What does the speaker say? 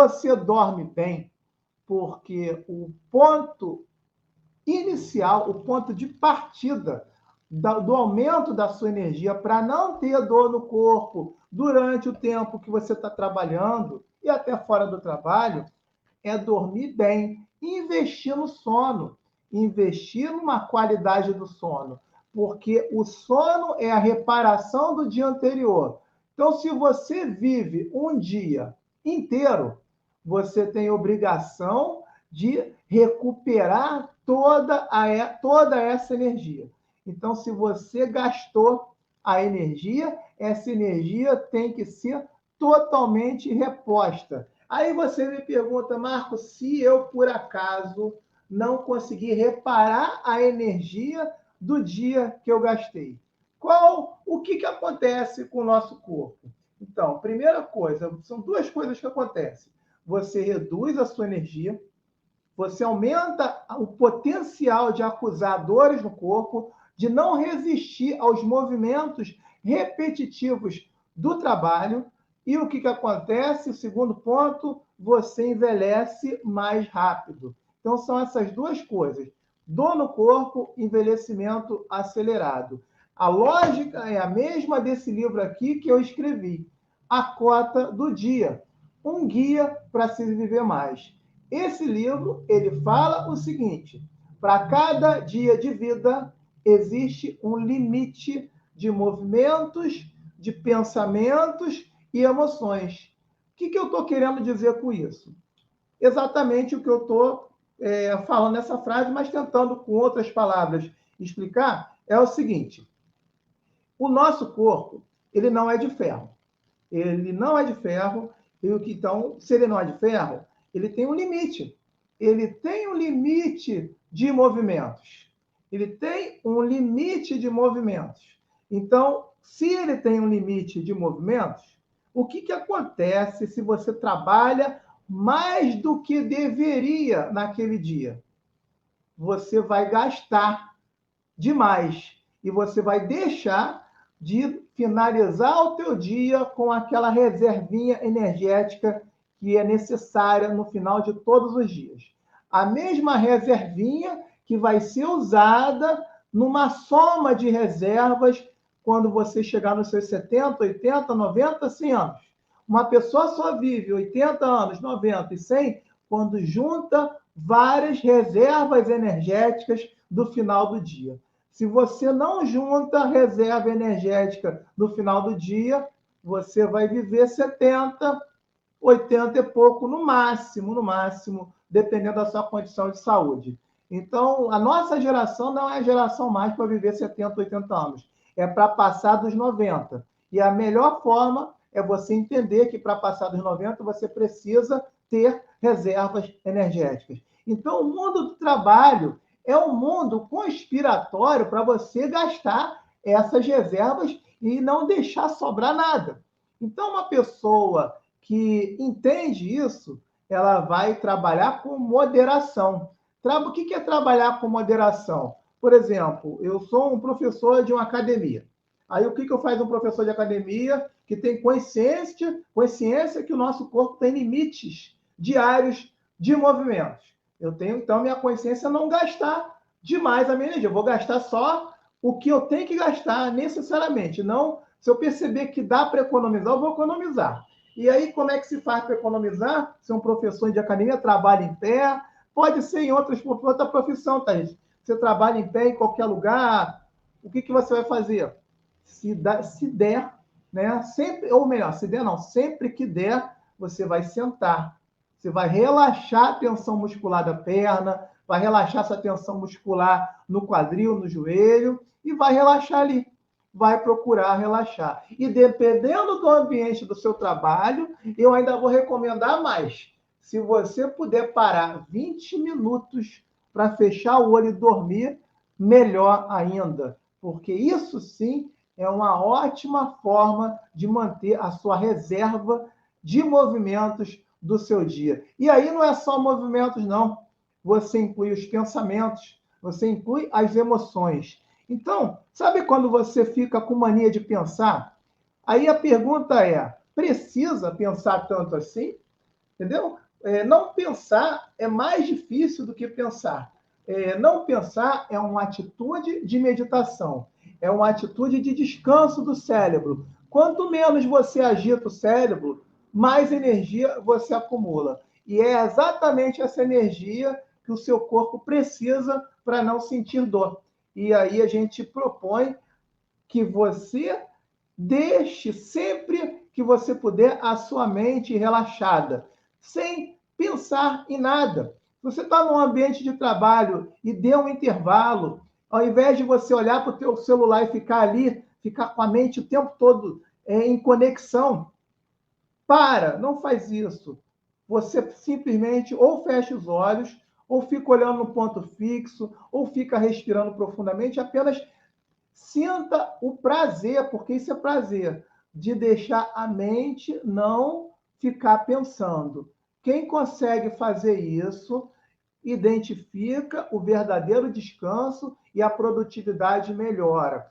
Você dorme bem porque o ponto inicial, o ponto de partida do aumento da sua energia para não ter dor no corpo durante o tempo que você está trabalhando e até fora do trabalho, é dormir bem, investir no sono, investir numa qualidade do sono, porque o sono é a reparação do dia anterior. Então, se você vive um dia inteiro, você tem obrigação de recuperar toda essa energia. Então, se você gastou a energia, essa energia tem que ser totalmente reposta. Aí você me pergunta, Marcos, se eu, por acaso, não conseguir reparar a energia do dia que eu gastei, o que acontece com o nosso corpo? Então, primeira coisa, são duas coisas que acontecem. Você reduz a sua energia, você aumenta o potencial de acusar dores no corpo, de não resistir aos movimentos repetitivos do trabalho. E o que acontece? O segundo ponto, você envelhece mais rápido. Então, são essas duas coisas. Dor no corpo, envelhecimento acelerado. A lógica é a mesma desse livro aqui que eu escrevi. A Cota do Dia. Um guia para se viver mais. Esse livro, ele fala o seguinte: para cada dia de vida, existe um limite de movimentos, de pensamentos e emoções. O que eu estou querendo dizer com isso? Exatamente o que eu estou falando nessa frase, mas tentando, com outras palavras, explicar, é o seguinte: o nosso corpo, ele não é de ferro. Ele não é de ferro, então, se ele não é de ferro, ele tem um limite. Ele tem um limite de movimentos. Ele tem um limite de movimentos. Então, se ele tem um limite de movimentos, o que acontece se você trabalha mais do que deveria naquele dia? Você vai gastar demais e você vai deixar de finalizar o teu dia com aquela reservinha energética que é necessária no final de todos os dias. A mesma reservinha que vai ser usada numa soma de reservas quando você chegar nos seus 70, 80, 90, 100 anos. Uma pessoa só vive 80 anos, 90 e 100 quando junta várias reservas energéticas do final do dia. Se você não junta reserva energética no final do dia, você vai viver 70, 80 e pouco, no máximo, dependendo da sua condição de saúde. Então, a nossa geração não é a geração mais para viver 70, 80 anos. É para passar dos 90. E a melhor forma é você entender que para passar dos 90 você precisa ter reservas energéticas. Então, o mundo do trabalho é um mundo conspiratório para você gastar essas reservas e não deixar sobrar nada. Então, uma pessoa que entende isso, ela vai trabalhar com moderação. O que é trabalhar com moderação? Por exemplo, eu sou um professor de uma academia. Aí, o que eu faço um professor de academia que tem consciência que o nosso corpo tem limites diários de movimentos? Eu tenho, então, minha consciência não gastar demais a minha energia. Eu vou gastar só o que eu tenho que gastar necessariamente. Não, se eu perceber que dá para economizar, eu vou economizar. E aí, como é que se faz para economizar? Se um professor de academia trabalha em pé, pode ser em outra profissão, Thaís. Você trabalha em pé em qualquer lugar, o que você vai fazer? Se der, né? Sempre, ou melhor, se der não, sempre que der, você vai sentar. Você vai relaxar a tensão muscular da perna, vai relaxar essa tensão muscular no quadril, no joelho, e vai relaxar ali. Vai procurar relaxar. E dependendo do ambiente do seu trabalho, eu ainda vou recomendar mais. Se você puder parar 20 minutos para fechar o olho e dormir, melhor ainda. Porque isso sim é uma ótima forma de manter a sua reserva de movimentos do seu dia. E aí não é só movimentos, não. Você inclui os pensamentos, você inclui as emoções. Então, sabe quando você fica com mania de pensar? Aí a pergunta é, precisa pensar tanto assim? entendeu? Não pensar é mais difícil do que pensar. Não pensar é uma atitude de meditação, é uma atitude de descanso do cérebro. Quanto menos você agita o cérebro, mais energia você acumula. E é exatamente essa energia que o seu corpo precisa para não sentir dor. E aí a gente propõe que você deixe sempre que você puder a sua mente relaxada, sem pensar em nada. Você está num ambiente de trabalho e dê um intervalo, ao invés de você olhar para o teu celular e ficar ali, ficar com a mente o tempo todo em conexão, não faz isso. Você simplesmente ou fecha os olhos, ou fica olhando no ponto fixo, ou fica respirando profundamente, apenas sinta o prazer, porque isso é prazer, de deixar a mente não ficar pensando. Quem consegue fazer isso, identifica o verdadeiro descanso e a produtividade melhora.